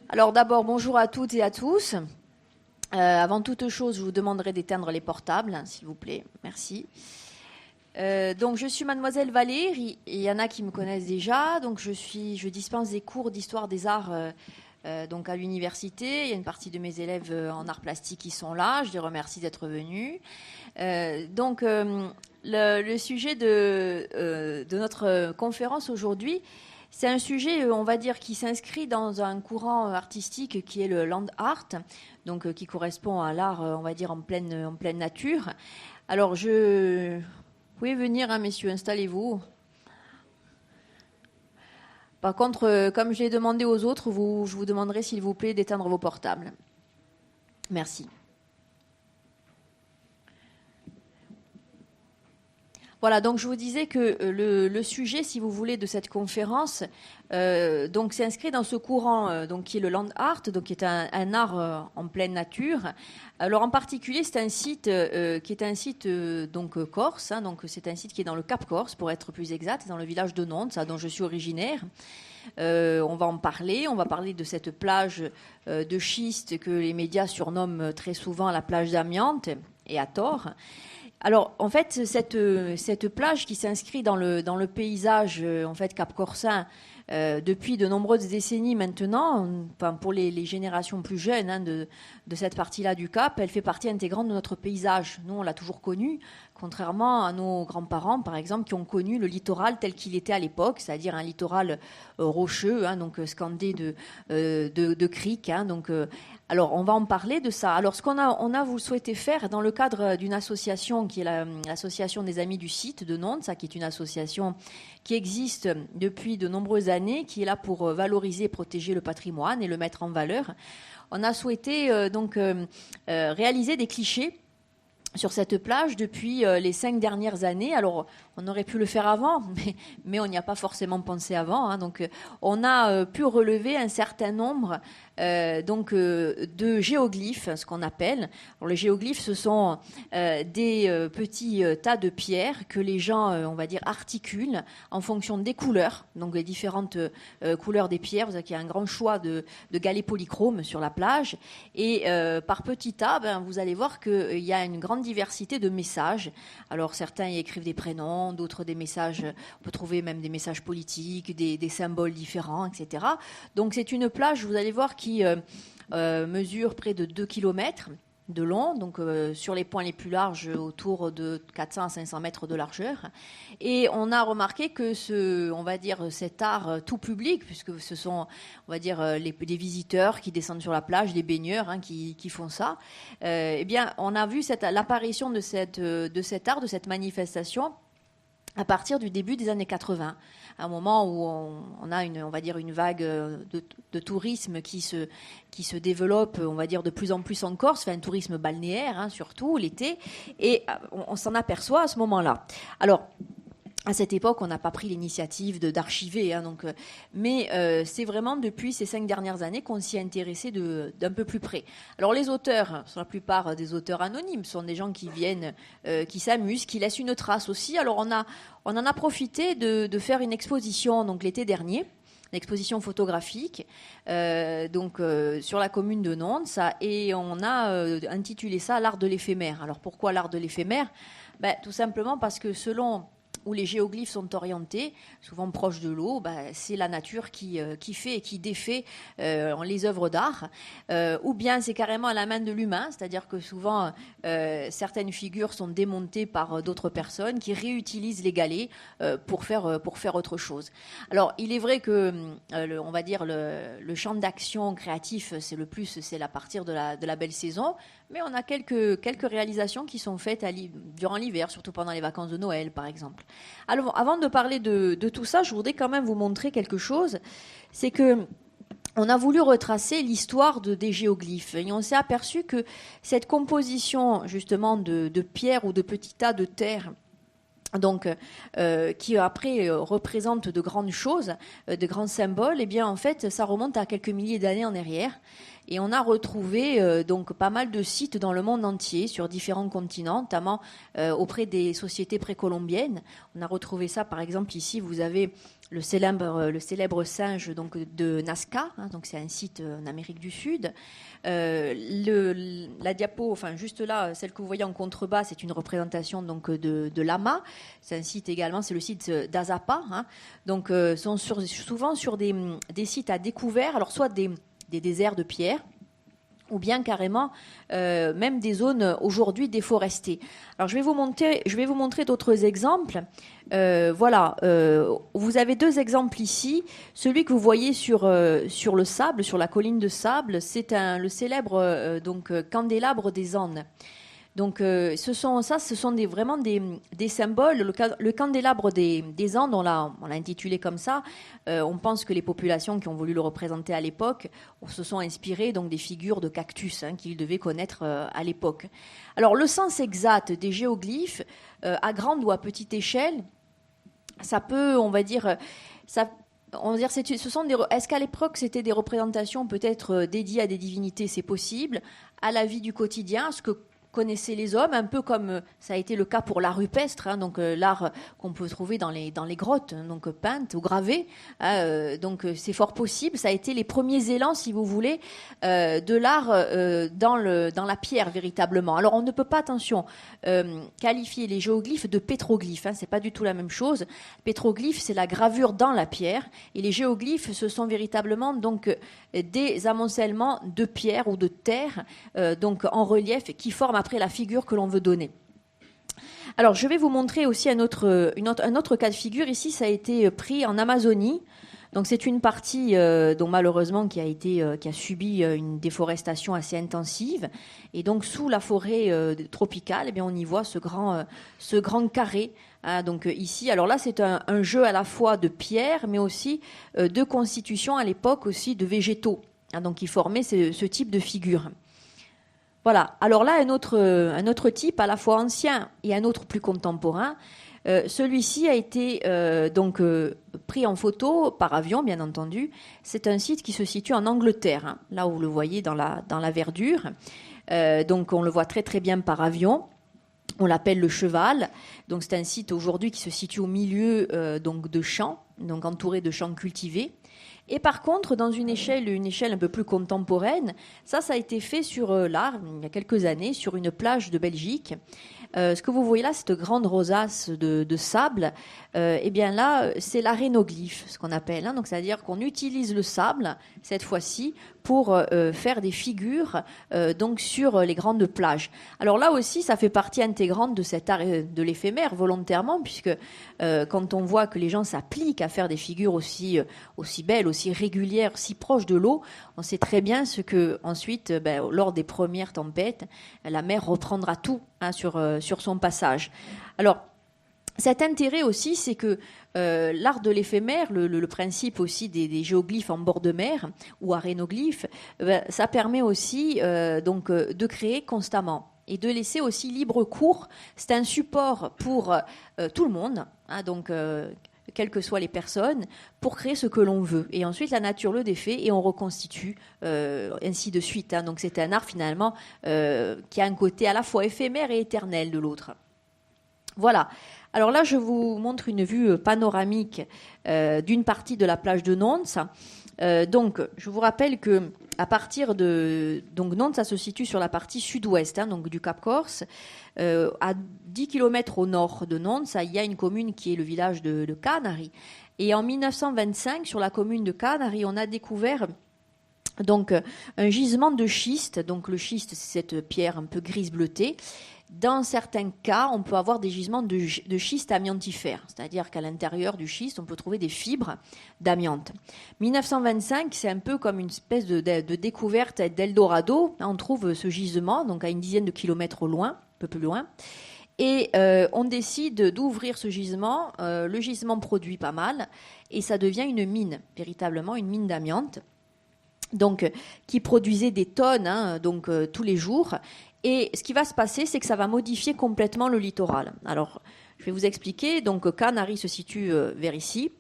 Alors d'abord, bonjour à toutes et à tous. Avant toute chose, je vous demanderai d'éteindre les portables, s'il vous plaît. Merci. Donc je suis Mademoiselle Valère, il y en a qui me connaissent déjà. Donc je dispense des cours d'histoire des arts donc à l'université. Il y a une partie de mes élèves en arts plastiques qui sont là. Je les remercie d'être venus. Le sujet de notre conférence aujourd'hui, c'est un sujet, on va dire, qui s'inscrit dans un courant artistique qui est le land art, donc qui correspond à l'art, on va dire, en pleine nature. Alors, vous pouvez venir, hein, messieurs, installez-vous. Par contre, comme je l'ai demandé aux autres, je vous demanderai, s'il vous plaît, d'éteindre vos portables. Merci. Voilà, donc je vous disais que le sujet, si vous voulez, de cette conférence donc s'inscrit dans ce courant donc, qui est le land art, donc qui est un art en pleine nature. Alors en particulier, c'est un site qui est un site donc corse, hein, donc c'est un site qui est dans le Cap Corse, pour être plus exact, dans le village de Nantes, ça, dont je suis originaire. On va en parler, on va parler de cette plage de schiste que les médias surnomment très souvent la plage d'Amiante, et à tort. Alors, en fait, cette plage qui s'inscrit dans le paysage en fait, cap-corsain depuis de nombreuses décennies maintenant, enfin, pour les générations plus jeunes hein, de cette partie-là du Cap, elle fait partie intégrante de notre paysage. Nous, on l'a toujours connue, contrairement à nos grands-parents, par exemple, qui ont connu le littoral tel qu'il était à l'époque, c'est-à-dire un littoral rocheux, hein, donc scandé de criques. Hein, alors, on va en parler de ça. Alors, ce qu'on a vous souhaité faire dans le cadre d'une association qui est l'association des Amis du Site de Nantes, ça, qui est une association qui existe depuis de nombreuses années, qui est là pour valoriser et protéger le patrimoine et le mettre en valeur. On a souhaité réaliser des clichés sur cette plage depuis les 5 dernières années. Alors, on aurait pu le faire avant, mais on n'y a pas forcément pensé avant. Hein. Donc, on a pu relever un certain nombre de géoglyphes, ce qu'on appelle. Alors, les géoglyphes, ce sont des petits tas de pierres que les gens, on va dire, articulent en fonction des couleurs, donc les différentes couleurs des pierres. Vous savez qu'il y a un grand choix de galets polychromes sur la plage. Et par petits tas, vous allez voir qu'il y a une grande diversité de messages. Alors, certains y écrivent des prénoms, d'autres des messages, on peut trouver même des messages politiques, des symboles différents, etc. Donc, c'est une plage, vous allez voir, qui mesure près de 2 km de long, donc sur les points les plus larges, autour de 400 à 500 mètres de largeur. Et on a remarqué que on va dire, cet art tout public, puisque ce sont, on va dire, des visiteurs qui descendent sur la plage, des baigneurs hein, qui font ça, eh bien, on a vu l'apparition de cet art, de cette manifestation, à partir du début des années 80, à un moment où on a on va dire une vague de tourisme qui se développe, on va dire, de plus en plus en Corse, enfin un tourisme balnéaire, hein, surtout l'été, et on s'en aperçoit à ce moment-là. Alors, à cette époque, on n'a pas pris l'initiative d'archiver, hein, mais c'est vraiment depuis ces 5 dernières années qu'on s'y est intéressé d'un peu plus près. Alors les auteurs, sont la plupart des auteurs anonymes, sont des gens qui viennent, qui s'amusent, qui laissent une trace aussi. Alors on en a profité de faire une exposition donc l'été dernier, une exposition photographique sur la commune de Nantes, ça, et on a intitulé ça l'art de l'éphémère. Alors pourquoi l'art de l'éphémère ? Tout simplement parce que selon où les géoglyphes sont orientés, souvent proches de l'eau, c'est la nature qui fait et qui défait les œuvres d'art. Ou bien c'est carrément à la main de l'humain, c'est-à-dire que souvent certaines figures sont démontées par d'autres personnes qui réutilisent les galets pour faire autre chose. Alors il est vrai que on va dire le champ d'action créatif, c'est à partir de la belle saison, mais on a quelques réalisations qui sont faites durant l'hiver, surtout pendant les vacances de Noël par exemple. Alors, avant de parler de tout ça, je voudrais quand même vous montrer quelque chose. C'est que on a voulu retracer l'histoire des géoglyphes et on s'est aperçu que cette composition justement de pierres ou de petits tas de terre, donc qui après représente de grandes choses, de grands symboles, et bien en fait ça remonte à quelques milliers d'années en arrière. Et on a retrouvé donc pas mal de sites dans le monde entier, sur différents continents, notamment auprès des sociétés précolombiennes. On a retrouvé ça, par exemple, ici, vous avez le célèbre singe donc, de Nazca, hein, donc c'est un site en Amérique du Sud. La diapo, enfin juste là, celle que vous voyez en contrebas, c'est une représentation donc de lama. C'est un site également, c'est le site d'Azapa. Hein. Donc sont souvent sur des sites à découvert, alors soit des déserts de pierre, ou bien carrément même des zones aujourd'hui déforestées. Alors je vais vous montrer d'autres exemples. Voilà, vous avez deux exemples ici. Celui que vous voyez sur le sable, sur la colline de sable, c'est le célèbre candélabre des Andes. Donc, ce sont vraiment des symboles. Le candélabre des Andes, on l'a intitulé comme ça. On pense que les populations qui ont voulu le représenter à l'époque se sont inspirées donc des figures de cactus qu'ils devaient connaître à l'époque. Alors, le sens exact des géoglyphes, à grande ou à petite échelle, ça peut, on va dire, est-ce qu'à l'époque c'était des représentations peut-être dédiées à des divinités, c'est possible, à la vie du quotidien, ce que connaissaient les hommes, un peu comme ça a été le cas pour l'art rupestre, hein, donc l'art qu'on peut trouver dans les grottes, donc peintes ou gravées. Donc c'est fort possible. Ça a été les premiers élans, si vous voulez, de l'art dans la pierre véritablement. Alors on ne peut pas, attention, qualifier les géoglyphes de pétroglyphes. Hein, c'est pas du tout la même chose. Pétroglyphe, c'est la gravure dans la pierre, et les géoglyphes, ce sont véritablement donc des amoncellements de pierre ou de terre, donc en relief, qui forment après la figure que l'on veut donner. Alors, je vais vous montrer aussi un autre cas de figure. Ici, ça a été pris en Amazonie. Donc, c'est une partie dont malheureusement qui a subi une déforestation assez intensive. Et donc, sous la forêt tropicale, eh bien, on y voit ce grand carré. Hein, donc ici, alors là, c'est un jeu à la fois de pierre, mais aussi de constitution à l'époque aussi de végétaux. Hein, donc, qui formaient ce type de figure. Voilà. Alors là, un autre type, à la fois ancien et un autre plus contemporain. Celui-ci a été pris en photo par avion, bien entendu. C'est un site qui se situe en Angleterre, hein, là où vous le voyez dans la verdure. Donc on le voit très très bien par avion. On l'appelle le Cheval. Donc c'est un site aujourd'hui qui se situe au milieu donc de champs, donc entouré de champs cultivés. Et par contre, dans une échelle un peu plus contemporaine, ça a été fait sur l'art, il y a quelques années, sur une plage de Belgique. Ce que vous voyez là, cette grande rosace de sable, eh bien là, c'est l'arénoglyphe, ce qu'on appelle. Hein. Donc, c'est-à-dire qu'on utilise le sable, cette fois-ci, pour faire des figures donc sur les grandes plages. Alors là aussi, ça fait partie intégrante de cet art de l'éphémère, volontairement, puisque quand on voit que les gens s'appliquent à faire des figures aussi belles, aussi régulières, si proches de l'eau, on sait très bien ce que ensuite, lors des premières tempêtes, la mer reprendra tout hein, sur son passage. Alors, cet intérêt aussi, c'est que l'art de l'éphémère, le principe aussi des géoglyphes en bord de mer ou arénoglyphes, ça permet aussi de créer constamment et de laisser aussi libre cours. C'est un support pour tout le monde, hein, donc quelles que soient les personnes, pour créer ce que l'on veut. Et ensuite, la nature le défait et on reconstitue, ainsi de suite. Hein. Donc c'est un art finalement qui a un côté à la fois éphémère et éternel de l'autre. Voilà. Alors là, je vous montre une vue panoramique d'une partie de la plage de Nantes. Donc, je vous rappelle que à partir de Nantes, ça se situe sur la partie sud-ouest, hein, donc du Cap Corse, à 10 km au nord de Nantes, il y a une commune qui est le village de Canary. Et en 1925, sur la commune de Canary, on a découvert donc un gisement de schiste. Donc le schiste, c'est cette pierre un peu grise bleutée. Dans certains cas, on peut avoir des gisements de schiste amiantifère, c'est-à-dire qu'à l'intérieur du schiste, on peut trouver des fibres d'amiante. 1925, c'est un peu comme une espèce de découverte d'Eldorado. On trouve ce gisement, donc à une dizaine de kilomètres au loin, un peu plus loin. Et on décide d'ouvrir ce gisement. Le gisement produit pas mal et ça devient une mine, véritablement une mine d'amiante. Donc, qui produisait des tonnes tous les jours. Et ce qui va se passer, c'est que ça va modifier complètement le littoral. Alors, je vais vous expliquer. Donc, Canary se situe vers ici.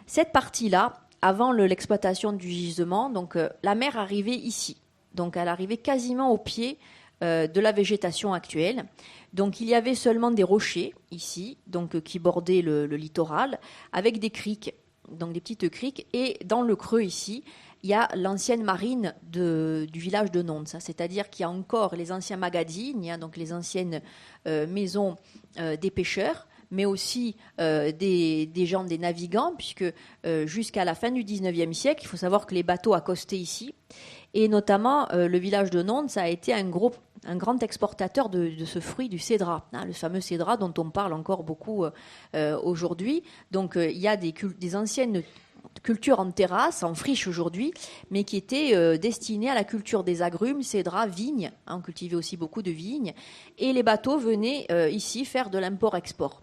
Cette partie-là, avant l'exploitation du gisement, donc la mer arrivait ici. donc elle arrivait quasiment au pied de la végétation actuelle. Donc il y avait seulement des rochers ici, donc qui bordaient le littoral, avec des criques, donc des petites criques, et dans le creux ici, il y a l'ancienne marine du village de Nonce, c'est-à-dire qu'il y a encore les anciens magazines, hein, donc les anciennes maisons des pêcheurs, mais aussi des gens, des navigants, puisque jusqu'à la fin du 19e siècle, il faut savoir que les bateaux accostaient ici, et notamment le village de Nonce a été un grand exportateur de ce fruit du cédrat, hein, le fameux cédrat dont on parle encore beaucoup aujourd'hui. Donc il y a des anciennes culture en terrasse, en friche aujourd'hui, mais qui était destinée à la culture des agrumes, cédras, vignes. Hein, on cultivait aussi beaucoup de vignes. Et les bateaux venaient ici faire de l'import-export.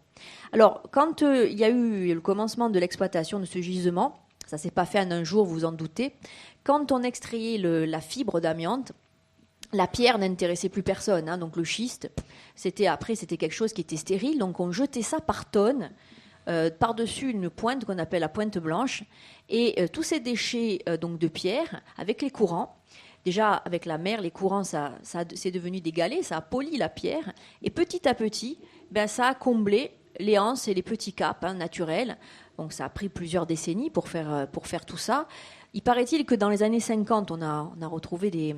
Alors, quand il y a eu le commencement de l'exploitation de ce gisement, ça ne s'est pas fait en un jour, vous vous en doutez, quand on extrayait la fibre d'amiante, la pierre n'intéressait plus personne. Hein, donc le schiste, c'était quelque chose qui était stérile, donc on jetait ça par tonnes. Par-dessus une pointe qu'on appelle la pointe blanche, et tous ces déchets donc de pierre, avec les courants, déjà avec la mer, les courants, c'est devenu des galets, ça a poli la pierre, et petit à petit, ça a comblé les anses et les petits caps naturels. Donc ça a pris plusieurs décennies pour faire tout ça. Il paraît-il que dans les années 50, on a retrouvé des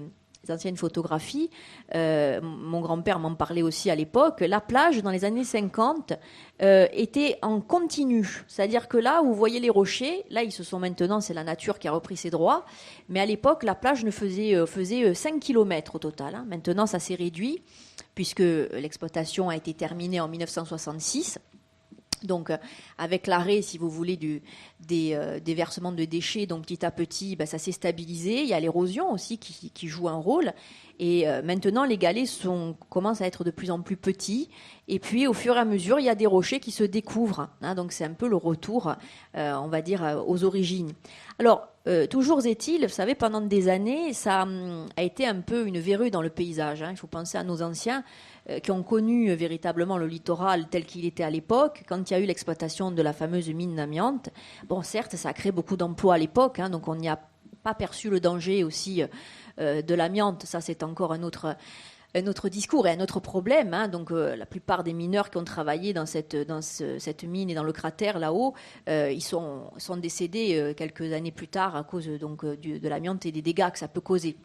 anciennes photographies. Mon grand-père m'en parlait aussi à l'époque. La plage, dans les années 50, était en continu. C'est-à-dire que là, vous voyez les rochers, là, ils se sont maintenant, c'est la nature qui a repris ses droits. Mais à l'époque, la plage faisait 5 km au total. Hein. Maintenant, ça s'est réduit, puisque l'exploitation a été terminée en 1966. Donc, avec l'arrêt, si vous voulez, des versements de déchets, donc petit à petit, ça s'est stabilisé. Il y a l'érosion aussi qui joue un rôle. Et maintenant, les galets commencent à être de plus en plus petits. Et puis, au fur et à mesure, il y a des rochers qui se découvrent. Hein, donc, c'est un peu le retour, on va dire, aux origines. Alors, toujours est-il, vous savez, pendant des années, ça a été un peu une verrue dans le paysage. Hein. Il faut penser à nos anciens qui ont connu véritablement le littoral tel qu'il était à l'époque, quand il y a eu l'exploitation de la fameuse mine d'amiante. Bon, certes, ça a créé beaucoup d'emplois à l'époque, hein, donc on n'y a pas perçu le danger aussi de l'amiante. Ça, c'est encore un autre discours et un autre problème. Hein. Donc, la plupart des mineurs qui ont travaillé dans cette mine et dans le cratère là-haut, ils sont décédés quelques années plus tard à cause de l'amiante et des dégâts que ça peut causer.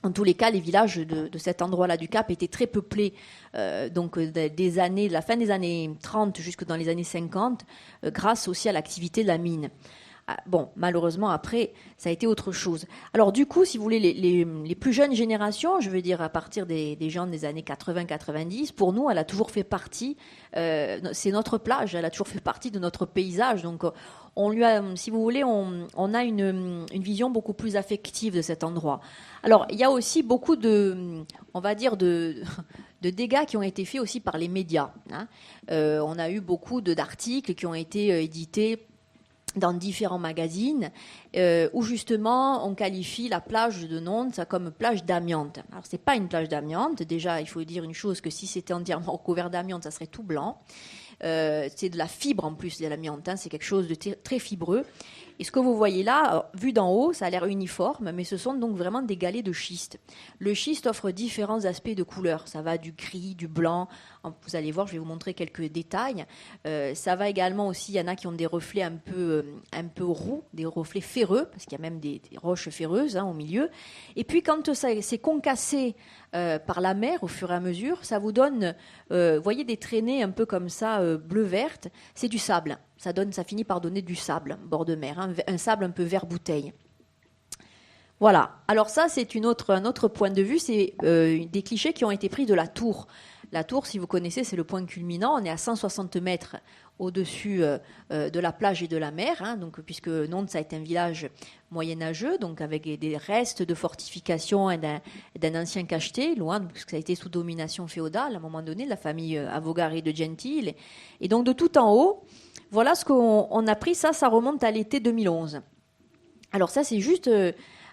En tous les cas, les villages de cet endroit-là du Cap étaient très peuplés, de la fin des années 30 jusque dans les années 50, grâce aussi à l'activité de la mine. Bon, malheureusement, après, ça a été autre chose. Alors, du coup, si vous voulez, les plus jeunes générations, je veux dire à partir des gens des années 80-90, pour nous, elle a toujours fait partie, c'est notre plage, elle a toujours fait partie de notre paysage. Donc, on lui a, si vous voulez, on a une vision beaucoup plus affective de cet endroit. Alors, il y a aussi beaucoup on va dire, de dégâts qui ont été faits aussi par les médias. Hein. On a eu beaucoup d'articles qui ont été édités dans différents magazines, où justement on qualifie la plage de Nonce comme plage d'amiante. Alors c'est pas une plage d'amiante, déjà il faut dire une chose, que si c'était entièrement recouvert d'amiante, ça serait tout blanc. C'est de la fibre en plus de l'amiante, hein, c'est quelque chose de très fibreux. Et ce que vous voyez là, alors, vu d'en haut, ça a l'air uniforme, mais ce sont donc vraiment des galets de schiste. Le schiste offre différents aspects de couleurs. Ça va du gris, du blanc. Vous allez voir, je vais vous montrer quelques détails. Ça va également aussi, il y en a qui ont des reflets un peu roux, des reflets ferreux, parce qu'il y a même des roches ferreuses au milieu. Et puis quand c'est concassé par la mer au fur et à mesure, ça vous donne, vous voyez, des traînées un peu comme ça, bleu-verte. C'est du sable. Ça finit par donner du sable, bord de mer, hein, un sable un peu vert bouteille. Voilà. Alors ça, c'est un autre point de vue. C'est des clichés qui ont été pris de la tour. La tour, si vous connaissez, c'est le point culminant. On est à 160 mètres au-dessus de la plage et de la mer, hein, donc, puisque Nonce est un village moyenâgeux, donc avec des restes de fortifications et d'un ancien cacheté, loin, parce que ça a été sous domination féodale à un moment donné, de la famille Avogari de Gentile. Et donc de tout en haut, voilà ce qu'on a pris. Ça remonte à l'été 2011. Alors ça, c'est juste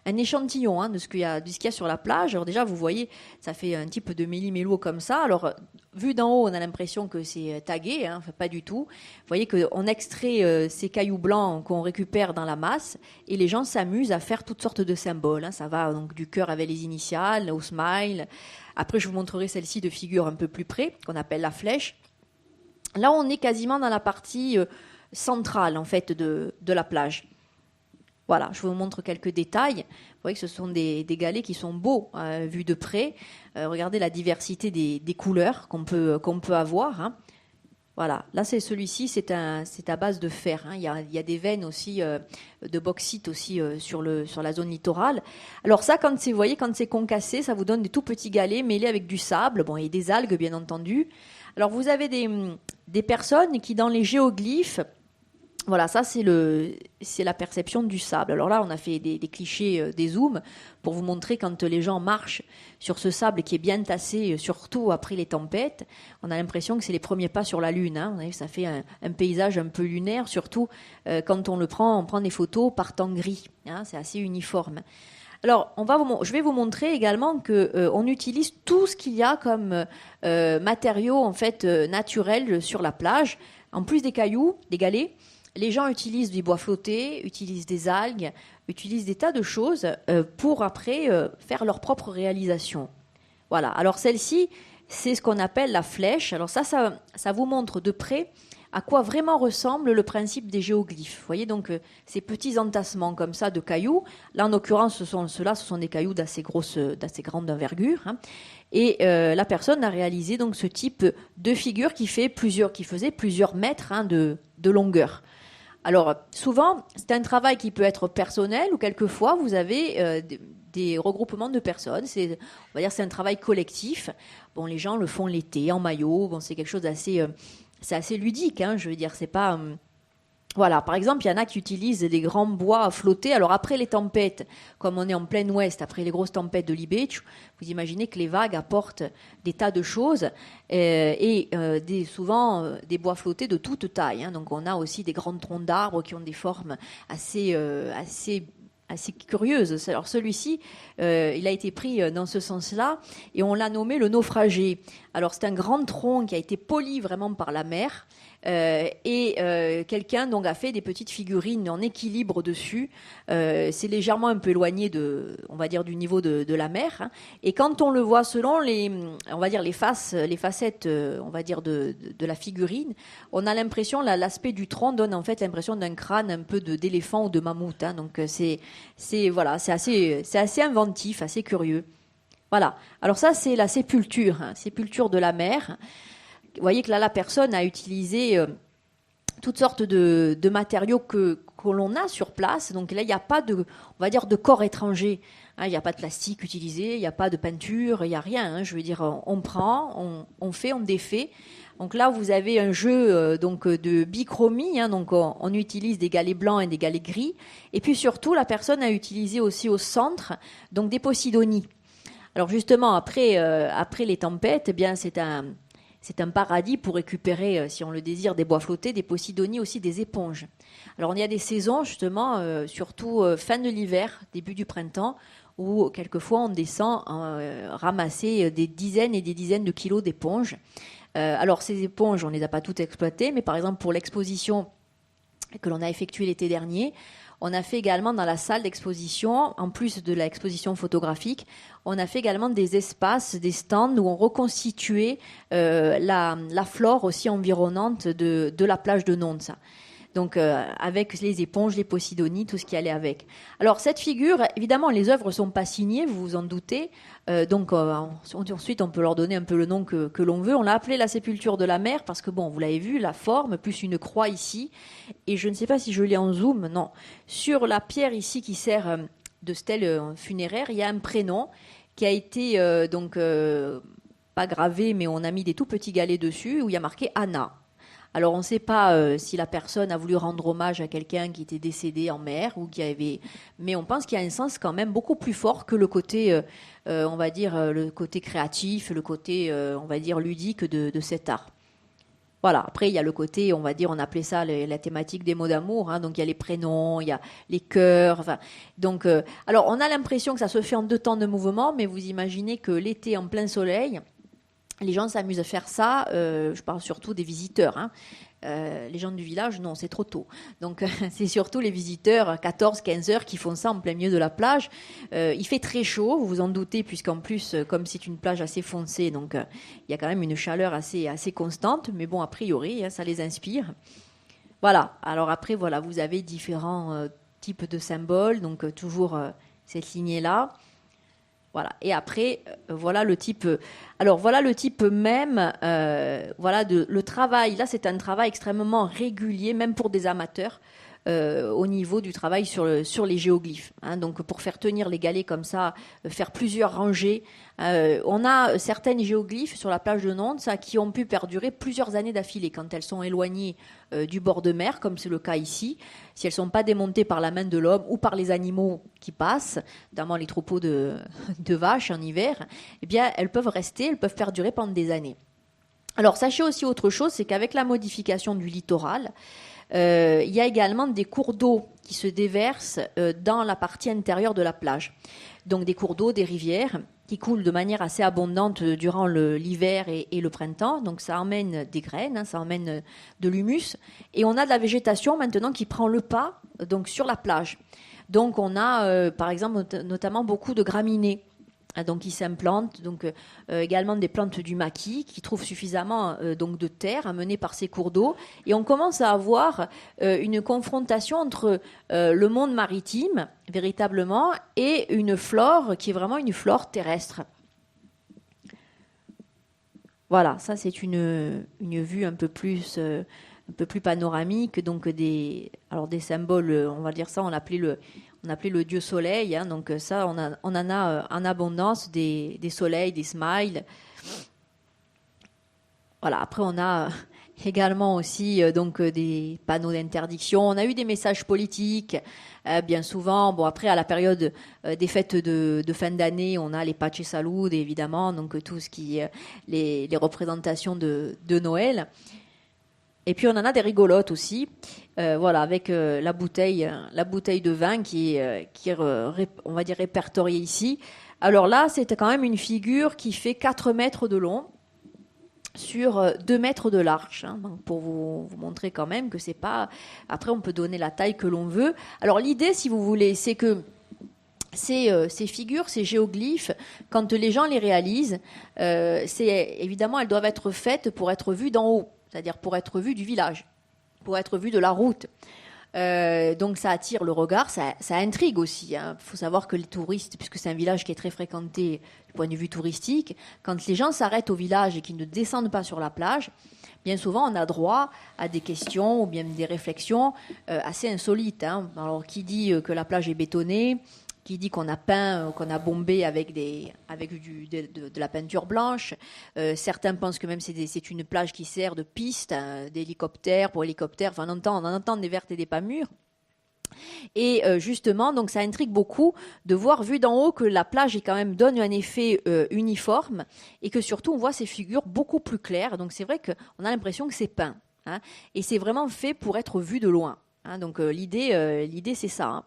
un échantillon de ce qu'il y a sur la plage. Alors déjà, vous voyez, ça fait un type de méli-mélo comme ça. Alors, vu d'en haut, on a l'impression que c'est tagué, enfin, pas du tout. Vous voyez qu'on extrait ces cailloux blancs qu'on récupère dans la masse et les gens s'amusent à faire toutes sortes de symboles. Ça va donc du cœur avec les initiales, au smile. Après, je vous montrerai celle-ci de figure un peu plus près, qu'on appelle la flèche. Là, on est quasiment dans la partie centrale, en fait, de la plage. Voilà, je vous montre quelques détails. Vous voyez que ce sont des galets qui sont beaux vus de près. Regardez la diversité des couleurs qu'on peut avoir. Voilà, là c'est celui-ci, c'est à base de fer. Il y a des veines aussi de bauxite aussi sur la zone littorale. Alors ça, quand c'est concassé, ça vous donne des tout petits galets mêlés avec du sable, et des algues bien entendu. Alors vous avez des personnes qui dans les géoglyphes. Voilà, ça c'est la perception du sable. Alors là, on a fait des clichés, des zooms pour vous montrer quand les gens marchent sur ce sable qui est bien tassé, surtout après les tempêtes. On a l'impression que c'est les premiers pas sur la Lune. Vous voyez, ça fait un paysage un peu lunaire, surtout quand on prend des photos par temps gris. C'est assez uniforme. Alors, je vais vous montrer également que on utilise tout ce qu'il y a comme matériaux en fait naturels sur la plage. En plus des cailloux, des galets. Les gens utilisent du bois flotté, utilisent des algues, utilisent des tas de choses pour après faire leur propre réalisation. Voilà. Alors celle-ci, c'est ce qu'on appelle la flèche. Alors ça vous montre de près à quoi vraiment ressemble le principe des géoglyphes. Vous voyez donc ces petits entassements comme ça de cailloux. Là, en l'occurrence, ce sont des cailloux d'assez grande envergure. Et la personne a réalisé donc ce type de figure qui faisait plusieurs mètres de longueur. Alors, souvent, c'est un travail qui peut être personnel ou quelquefois, vous avez des regroupements de personnes. On va dire c'est un travail collectif. Bon, les gens le font l'été, en maillot. Bon, c'est quelque chose d'assez c'est assez ludique. Je veux dire, c'est pas... Voilà, par exemple, il y en a qui utilisent des grands bois flottés. Alors après les tempêtes, comme on est en plein ouest, après les grosses tempêtes de Lee-Beach, vous imaginez que les vagues apportent des tas de choses souvent des bois flottés de toute taille. Donc on a aussi des grands troncs d'arbres qui ont des formes assez curieuses. Alors celui-ci, il a été pris dans ce sens-là et on l'a nommé le naufragé. Alors c'est un grand tronc qui a été poli vraiment par la mer. Quelqu'un donc a fait des petites figurines en équilibre dessus. C'est légèrement un peu éloigné on va dire du niveau de la mer. Et quand on le voit selon on va dire les facettes, on va dire de la figurine, on a l'impression l'aspect du tronc donne en fait l'impression d'un crâne un peu d'éléphant ou de mammouth. Donc c'est assez inventif, assez curieux. Voilà. Alors ça c'est la sépulture de la mer. Vous voyez que là, la personne a utilisé toutes sortes de matériaux que l'on a sur place. Donc là, il n'y a pas on va dire, de corps étranger. Il n'y a pas de plastique utilisé, il n'y a pas de peinture, il n'y a rien. Je veux dire, on prend, on fait, on défait. Donc là, vous avez un jeu de bichromie. Donc on utilise des galets blancs et des galets gris. Et puis surtout, la personne a utilisé aussi au centre donc des posidonies. Alors justement, après les tempêtes, eh bien c'est un paradis pour récupérer, si on le désire, des bois flottés, des posidonies, aussi des éponges. Alors, il y a des saisons, justement, surtout fin de l'hiver, début du printemps, où quelquefois on descend ramasser des dizaines et des dizaines de kilos d'éponges. Alors, ces éponges, on ne les a pas toutes exploitées, mais par exemple, pour l'exposition que l'on a effectuée l'été dernier, on a fait également dans la salle d'exposition, en plus de l'exposition photographique, on a fait également des espaces, des stands où on reconstituait la flore aussi environnante de la plage de Nonce. Donc avec les éponges, les posidonies, tout ce qui allait avec. Alors cette figure, évidemment, les œuvres sont pas signées, vous vous en doutez. Ensuite, on peut leur donner un peu le nom que l'on veut. On l'a appelée la sépulture de la mer parce que bon, vous l'avez vu, la forme plus une croix ici. Et je ne sais pas si je l'ai en zoom. Non, sur la pierre ici qui sert de stèle funéraire, il y a un prénom qui a été pas gravé, mais on a mis des tout petits galets dessus où il y a marqué Anna. Alors, on ne sait pas si la personne a voulu rendre hommage à quelqu'un qui était décédé en mer ou qui avait... Mais on pense qu'il y a un sens quand même beaucoup plus fort que le côté, on va dire, le côté créatif, le côté, on va dire, ludique de cet art. Voilà. Après, il y a le côté, on va dire, on appelait ça la thématique des mots d'amour. Hein. Donc, il y a les prénoms, il y a les cœurs. Enfin, donc, alors, on a l'impression que ça se fait en 2 temps de mouvement, mais vous imaginez que l'été, en plein soleil, les gens s'amusent à faire ça. Je parle surtout des visiteurs. Hein. Les gens du village, non, c'est trop tôt. Donc, c'est surtout les visiteurs, 14, 15 heures, qui font ça en plein milieu de la plage. Il fait très chaud, vous vous en doutez, puisqu'en plus, comme c'est une plage assez foncée, donc il y a quand même une chaleur assez constante. Mais bon, a priori, hein, ça les inspire. Voilà. Alors après, voilà, vous avez différents types de symboles. Donc, toujours cette lignée-là. Voilà. Et après, voilà le type. Alors voilà le type même. Voilà le travail. Là, c'est un travail extrêmement régulier, même pour des amateurs, au niveau du travail sur les géoglyphes. Hein. Donc pour faire tenir les galets comme ça, faire plusieurs rangées. On a certaines géoglyphes sur la plage de Nantes, ça, qui ont pu perdurer plusieurs années d'affilée quand elles sont éloignées du bord de mer, comme c'est le cas ici. Si elles ne sont pas démontées par la main de l'homme ou par les animaux qui passent, notamment les troupeaux de vaches en hiver, eh bien, elles peuvent rester, elles peuvent perdurer pendant des années. Alors, sachez aussi autre chose, c'est qu'avec la modification du littoral, il y a également des cours d'eau qui se déversent dans la partie intérieure de la plage. Donc, des cours d'eau, des rivières qui coulent de manière assez abondante durant l'hiver et le printemps. Donc, ça emmène des graines, hein, ça emmène de l'humus. Et on a de la végétation maintenant qui prend le pas donc, sur la plage. Donc, on a, par exemple, notamment beaucoup de graminées. Donc, qui s'implantent, donc également des plantes du maquis qui trouvent suffisamment donc de terre amenée par ces cours d'eau, et on commence à avoir une confrontation entre le monde maritime véritablement et une flore qui est vraiment une flore terrestre. Voilà, ça c'est une vue un peu plus panoramique, donc des symboles, on va dire ça, on appelait le dieu soleil, hein, donc ça, on en a en abondance des soleils, des smiles. Voilà, après on a également aussi donc des panneaux d'interdiction. On a eu des messages politiques, bien souvent. Bon, après, à la période des fêtes de fin d'année, on a les Pace Salud, évidemment, donc tout ce qui les représentations de Noël. Et puis on en a des rigolotes aussi, voilà, avec la bouteille de vin qui est, on va dire, répertoriée ici. Alors là, c'est quand même une figure qui fait 4 mètres de long sur 2 mètres de large, hein, donc pour vous montrer quand même que c'est pas... Après, on peut donner la taille que l'on veut. Alors l'idée, si vous voulez, c'est que ces figures, ces géoglyphes, quand les gens les réalisent, évidemment, elles doivent être faites pour être vues d'en haut, c'est-à-dire pour être vues du village, pour être vues de la route. Donc ça attire le regard, ça intrigue aussi. Il faut savoir que les touristes, puisque c'est un village qui est très fréquenté du point de vue touristique, quand les gens s'arrêtent au village et qu'ils ne descendent pas sur la plage, bien souvent on a droit à des questions ou bien des réflexions assez insolites. Hein. Alors qui dit que la plage est bétonnée, qui dit qu'on a peint, qu'on a bombé avec de la peinture blanche. Certains pensent que même c'est une plage qui sert de piste, hein, d'hélicoptères, pour hélicoptères. Enfin, on en entend des vertes et des pas mûres. Et justement, donc ça intrigue beaucoup de voir, vu d'en haut, que la plage quand même donne un effet uniforme et que surtout on voit ces figures beaucoup plus claires. Donc c'est vrai qu'on a l'impression que c'est peint. Hein, et c'est vraiment fait pour être vu de loin. Hein, donc l'idée c'est ça. Hein.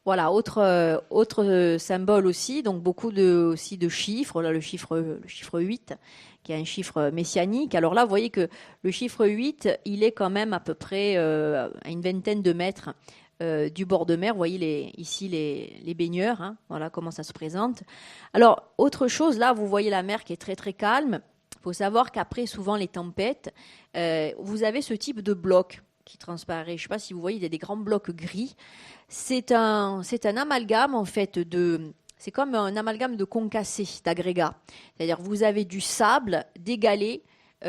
Voilà, autre symbole aussi, donc beaucoup aussi de chiffres. Là, le chiffre 8, qui est un chiffre messianique. Alors là, vous voyez que le chiffre 8, il est quand même à peu près à une vingtaine de mètres du bord de mer. Vous voyez ici les baigneurs, hein, voilà comment ça se présente. Alors, autre chose, là, vous voyez la mer qui est très très calme. Il faut savoir qu'après, souvent, les tempêtes, vous avez ce type de bloc qui transparaît. Je ne sais pas si vous voyez, il y a des grands blocs gris. C'est un amalgame, en fait, c'est comme un amalgame de concassés, d'agrégats. C'est-à-dire, vous avez du sable, des galets,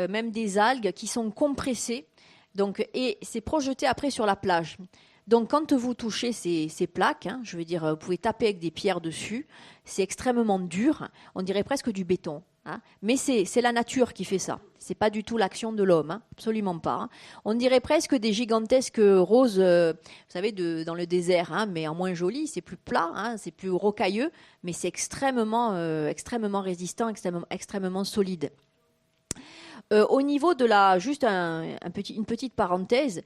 même des algues qui sont compressées. Donc, et c'est projeté après sur la plage. Donc, quand vous touchez ces plaques, hein, je veux dire, vous pouvez taper avec des pierres dessus. C'est extrêmement dur. On dirait presque du béton. Hein, mais c'est la nature qui fait ça. C'est pas du tout l'action de l'homme, hein, absolument pas. Hein. On dirait presque des gigantesques roses, vous savez, dans le désert, hein, mais en moins joli. C'est plus plat, hein, c'est plus rocailleux, mais c'est extrêmement résistant, extrêmement solide. Au niveau de juste une petite parenthèse,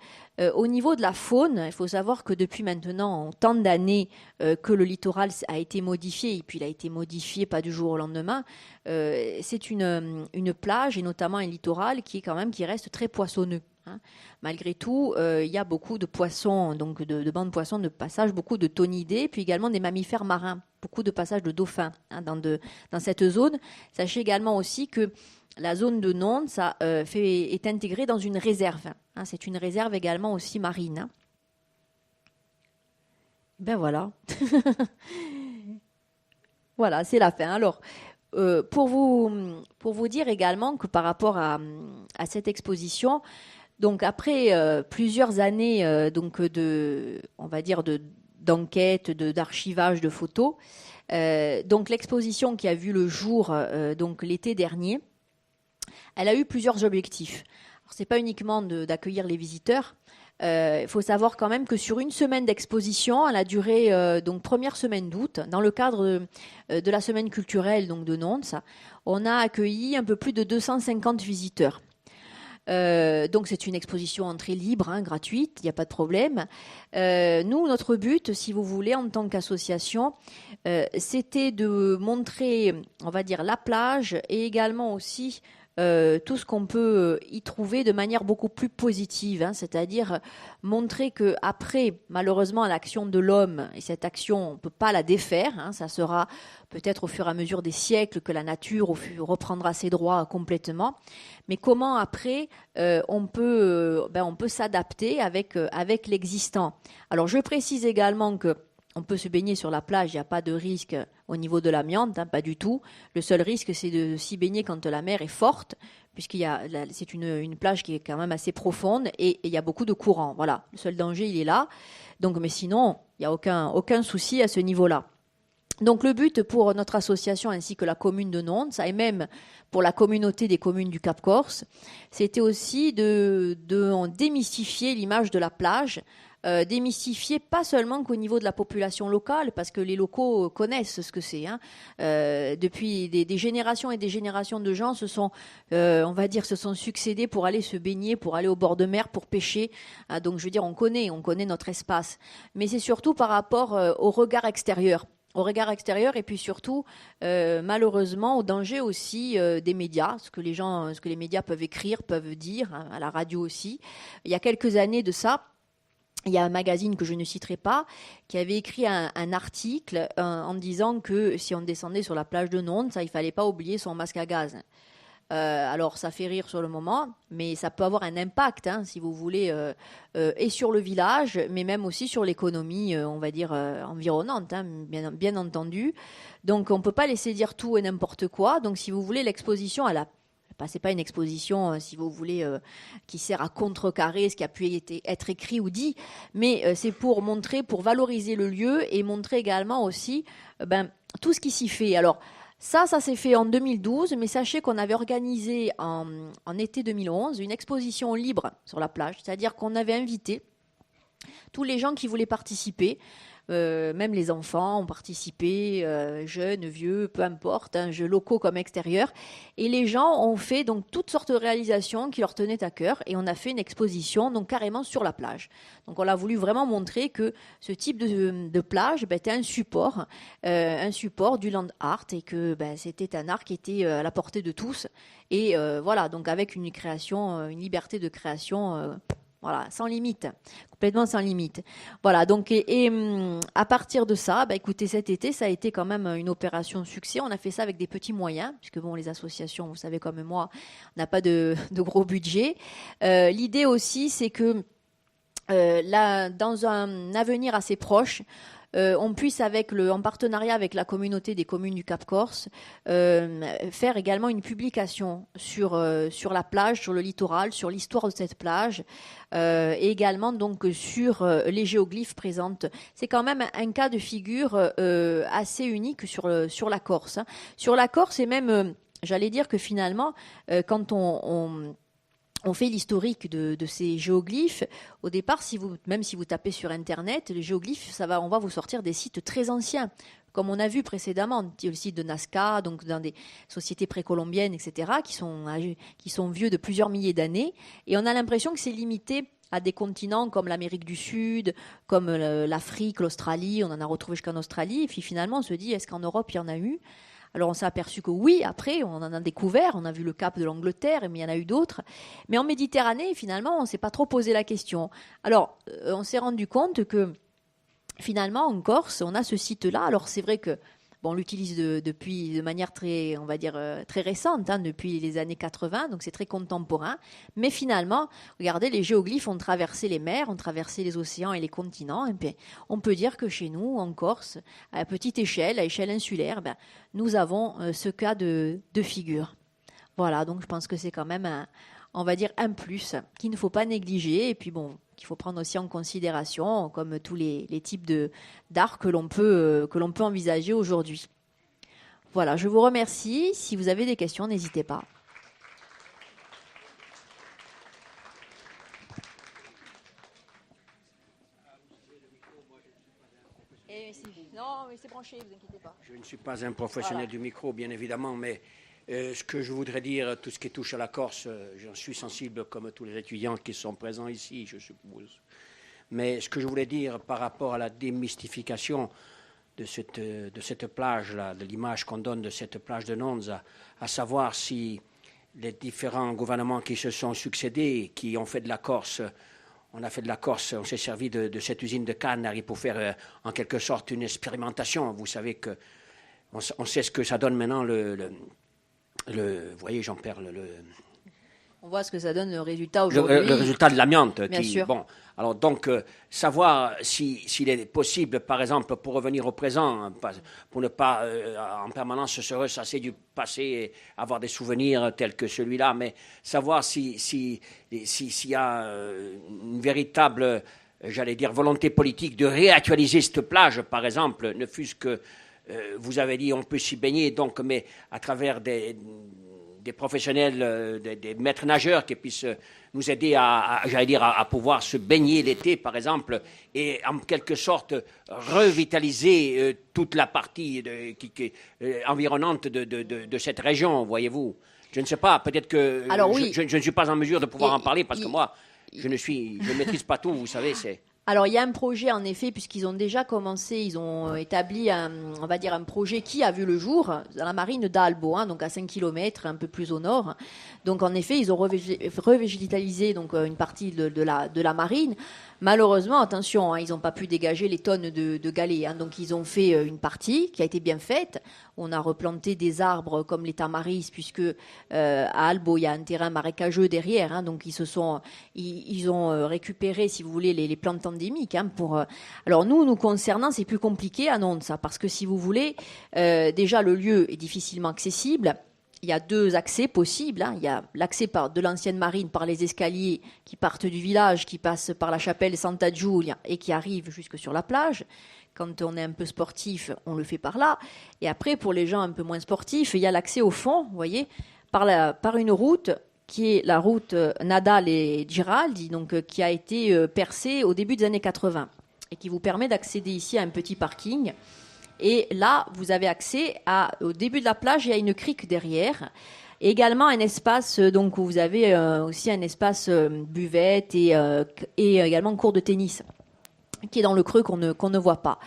au niveau de la faune, il faut savoir que depuis maintenant tant d'années que le littoral a été modifié, et puis il a été modifié pas du jour au lendemain, c'est une plage et notamment un littoral qui reste très poissonneux. Hein. Malgré tout, il y a beaucoup de poissons, donc de bancs de poissons de passage, beaucoup de thonidés, puis également des mammifères marins, beaucoup de passages de dauphins dans cette zone. Sachez également aussi que la zone de Nonnes est intégrée dans une réserve. Hein, c'est une réserve également aussi marine. Hein. Ben voilà. Voilà, c'est la fin. Alors, pour vous dire également que par rapport à cette exposition, donc après plusieurs années on va dire d'enquête, d'archivage de photos, donc l'exposition qui a vu le jour donc l'été dernier, elle a eu plusieurs objectifs. Alors, c'est pas uniquement d'accueillir les visiteurs. Il faut savoir quand même que sur une semaine d'exposition, elle a duré donc première semaine d'août, dans le cadre de la semaine culturelle donc de Nonces, on a accueilli un peu plus de 250 visiteurs. Donc c'est une exposition entrée libre, hein, gratuite, il n'y a pas de problème. Nous, notre but, si vous voulez, en tant qu'association, c'était de montrer, on va dire, la plage et également aussi tout ce qu'on peut y trouver de manière beaucoup plus positive, hein, c'est-à-dire montrer que après, malheureusement, l'action de l'homme, et cette action, on ne peut pas la défaire, hein, ça sera peut-être au fur et à mesure des siècles que la nature reprendra ses droits complètement, mais comment après on peut s'adapter avec l'existant. Alors je précise également que on peut se baigner sur la plage, il n'y a pas de risque au niveau de l'amiante, hein, pas du tout. Le seul risque, c'est de s'y baigner quand la mer est forte, c'est une plage qui est quand même assez profonde et il y a beaucoup de courant. Voilà, le seul danger, il est là. Donc, mais sinon, il n'y a aucun souci à ce niveau-là. Donc le but pour notre association ainsi que la commune de Nonces et même pour la communauté des communes du Cap Corse, c'était aussi de démystifier l'image de la plage, démystifier pas seulement qu'au niveau de la population locale, parce que les locaux connaissent ce que c'est. Hein. Depuis des générations et des générations de gens on va dire, se sont succédés pour aller se baigner, pour aller au bord de mer, pour pêcher. Ah, donc je veux dire, on connaît notre espace. Mais c'est surtout par rapport au regard extérieur. Et puis surtout, malheureusement, au danger aussi des médias, ce que les médias peuvent écrire, peuvent dire, hein, à la radio aussi. Il y a quelques années de ça, il y a un magazine que je ne citerai pas qui avait écrit un article en disant que si on descendait sur la plage de Nonces, il ne fallait pas oublier son masque à gaz. Alors ça fait rire sur le moment, mais ça peut avoir un impact, hein, si vous voulez, et sur le village, mais même aussi sur l'économie, on va dire, environnante, hein, bien entendu. Donc on ne peut pas laisser dire tout et n'importe quoi. Donc si vous voulez, l'exposition, c'est pas une exposition, si vous voulez, qui sert à contrecarrer ce qui a pu être écrit ou dit, mais c'est pour valoriser le lieu et montrer également aussi tout ce qui s'y fait. Alors, ça s'est fait en 2012, mais sachez qu'on avait organisé en été 2011 une exposition libre sur la plage, c'est-à-dire qu'on avait invité tous les gens qui voulaient participer. Même les enfants ont participé, jeunes, vieux, peu importe, hein, jeux locaux comme extérieurs. Et les gens ont fait donc toutes sortes de réalisations qui leur tenaient à cœur. Et on a fait une exposition donc carrément sur la plage. Donc on a voulu vraiment montrer que ce type de plage était un support du land art et que c'était un art qui était à la portée de tous. Et voilà, donc avec une liberté de création. Voilà, sans limite, complètement sans limite. Voilà, donc à partir de ça, écoutez, cet été, ça a été quand même une opération succès. On a fait ça avec des petits moyens, puisque bon, les associations, vous savez comme moi, on n'a pas de gros budget. L'idée aussi, c'est que là, dans un avenir assez proche, on puisse, en partenariat avec la communauté des communes du Cap Corse, faire également une publication sur la plage, sur le littoral, sur l'histoire de cette plage, et également donc sur les géoglyphes présentes. C'est quand même un cas de figure assez unique sur la Corse. Hein. Sur la Corse, et même, j'allais dire que finalement, quand on on fait l'historique de ces géoglyphes. Au départ, même si vous tapez sur Internet, les géoglyphes, on va vous sortir des sites très anciens, comme on a vu précédemment, le site de Nazca, donc dans des sociétés précolombiennes, etc., qui sont vieux de plusieurs milliers d'années. Et on a l'impression que c'est limité à des continents comme l'Amérique du Sud, comme l'Afrique, l'Australie. On en a retrouvé jusqu'en Australie. Et puis finalement, on se dit, est-ce qu'en Europe, il y en a eu ? Alors on s'est aperçu que oui, après, on en a découvert, on a vu le cap de l'Angleterre, mais il y en a eu d'autres. Mais en Méditerranée, finalement, on ne s'est pas trop posé la question. Alors, on s'est rendu compte que, finalement, en Corse, on a ce site-là. Alors c'est vrai que on l'utilise depuis de manière très, on va dire, très récente, depuis les années 80, donc c'est très contemporain. Mais finalement, regardez, les géoglyphes ont traversé les mers, ont traversé les océans et les continents. Et bien, on peut dire que chez nous, en Corse, à petite échelle, à échelle insulaire, nous avons ce cas de figure. Voilà, donc je pense que c'est quand même on va dire un plus qu'il ne faut pas négliger. Et puis qu'il faut prendre aussi en considération, comme tous les types d'art que l'on peut envisager aujourd'hui. Voilà, je vous remercie. Si vous avez des questions, n'hésitez pas. Non, mais c'est branché, vous inquiétez pas. Je ne suis pas un professionnel du micro, bien évidemment, mais ce que je voudrais dire, tout ce qui touche à la Corse, j'en suis sensible comme tous les étudiants qui sont présents ici, je suppose. Mais ce que je voulais dire par rapport à la démystification de cette plage-là, de l'image qu'on donne de cette plage de Nonza, à savoir si les différents gouvernements qui se sont succédés, qui ont fait de la Corse, on s'est servi de cette usine de Canary pour faire en quelque sorte une expérimentation. Vous savez qu'on sait ce que ça donne maintenant, vous voyez, j'en perds on voit ce que ça donne le résultat aujourd'hui. Le résultat de l'amiante. Bien sûr. Bon, alors donc, savoir s'il est possible, par exemple, pour revenir au présent, pour ne pas en permanence se ressasser du passé et avoir des souvenirs tels que celui-là, mais savoir s'il y a une véritable, j'allais dire, volonté politique de réactualiser cette plage, par exemple, ne fût-ce que, vous avez dit, on peut s'y baigner, donc, mais à travers des professionnels, des maîtres nageurs qui puissent nous aider à pouvoir se baigner l'été, par exemple, et en quelque sorte revitaliser toute la partie environnante de cette région, voyez-vous. Je ne sais pas, peut-être que je ne suis pas en mesure de pouvoir en parler parce que moi, je ne maîtrise pas tout, vous savez, c'est... Alors, il y a un projet, en effet, puisqu'ils ont déjà commencé, ils ont établi un projet qui a vu le jour dans la marine d'Albo, donc à 5 km, un peu plus au nord. Donc, en effet, ils ont revégétalisé donc une partie de la marine. Malheureusement, attention, ils n'ont pas pu dégager les tonnes de galets. Donc, ils ont fait une partie qui a été bien faite. On a replanté des arbres comme les tamaris, puisque à Albo, il y a un terrain marécageux derrière. Donc, ils ont récupéré, si vous voulez, les plantes endémiques. Alors, nous concernant, c'est plus compliqué à Nantes, ça, parce que si vous voulez, déjà, le lieu est difficilement accessible. Il y a 2 accès possibles. Il y a l'accès de l'ancienne marine par les escaliers qui partent du village, qui passent par la chapelle Santa Giulia et qui arrivent jusque sur la plage. Quand on est un peu sportif, on le fait par là. Et après, pour les gens un peu moins sportifs, il y a l'accès au fond, vous voyez, par une route qui est la route Nadal et Giraldi, donc qui a été percée au début des années 80 et qui vous permet d'accéder ici à un petit parking. Et là, vous avez accès au début de la plage, il y a une crique derrière. Et également un espace, donc où vous avez aussi un espace buvette et également court de tennis, qui est dans le creux qu'on ne voit pas.